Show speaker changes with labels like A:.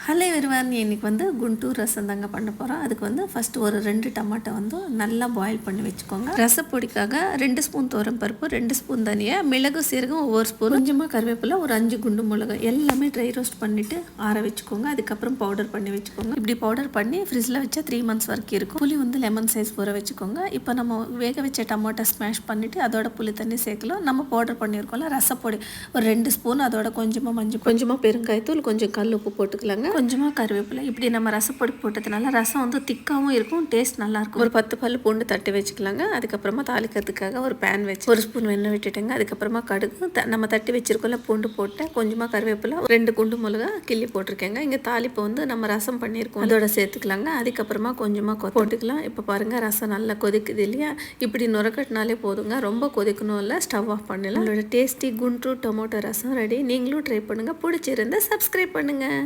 A: Hello everyone, இன்னைக்கு குண்டூர் ரசம் தாங்க பண்ண போகிறோம். அதுக்கு ஃபஸ்ட்டு ஒரு 2 டமாட்டோ நல்லா பாயில் பண்ணி வச்சுக்கோங்க. ரசப்பொடிக்காக 2 ஸ்பூன் பருப்பு, 2 ஸ்பூன் தனியா, மிளகு சீரகம் ஒவ்வொரு ஸ்பூன், கொஞ்சமாக கருவேப்பிலை, ஒரு 5 குண்டு மிளகு எல்லாமே ட்ரை ரோஸ்ட் பண்ணிவிட்டு ஆற வச்சுக்கோங்க. அதுக்கப்புறம் பவுடர் பண்ணி வச்சுக்கோங்க. இப்படி பவுடர் பண்ணி ஃப்ரிட்ஜில் வச்சா 3 months வரைக்கும் இருக்கும். புளி லெமன் சைஸ் ஊற வச்சுக்கோங்க. இப்போ நம்ம வேக வச்ச டமாட்டோ ஸ்மாஷ் பண்ணிவிட்டு அதோட புளி தண்ணி சேர்க்கலாம். நம்ம பவுடர் பண்ணியிருக்கோம்ல ரசப்பொடி ஒரு 2 ஸ்பூன், அதோட கொஞ்சமாக மஞ்சள், கொஞ்சமாக பெருங்காயத்தூள், கொஞ்சம் கல் உப்பு போட்டுக்கலாங்க. கொஞ்சமாக கருவேப்பிலை. இப்படி நம்ம ரசப்பொடி போட்டதுனால ரசம் திக்காகவும் இருக்கும், டேஸ்ட் நல்லாயிருக்கும். ஒரு 10 பல் பூண்டு தட்டி வச்சுக்கலாங்க. அதுக்கப்புறமா தாளிக்கிறதுக்காக ஒரு பேன் வச்சு 1 ஸ்பூன் எண்ணெய் விட்டுட்டேங்க. அதுக்கப்புறமா கடுகு நம்ம தட்டி வச்சிருக்கோம்ல பூண்டு போட்டு, கொஞ்சமாக கருவேப்பிலை, 2 குண்டு மிளகா கிள்ளி போட்டிருக்கேங்க. இங்கே தாளிப்பு நம்ம ரசம் பண்ணியிருக்கோம், அதோட சேர்த்துக்கலாங்க. அதுக்கப்புறமா கொஞ்சமாக போட்டுக்கலாம். இப்போ பாருங்கள் ரசம் நல்லா கொதிக்குது இல்லையா? இப்படி நுரக்கட்டினாலே போதுங்க, ரொம்ப கொதிக்கணும் இல்லை. ஸ்டவ் ஆஃப் பண்ணலாம். நம்மளோட டேஸ்டி குண்டூர் டொமேட்டோ ரசம் ரெடி. நீங்களும் ட்ரை பண்ணுங்கள். பிடிச்சிருந்தா சப்ஸ்கிரைப் பண்ணுங்கள்.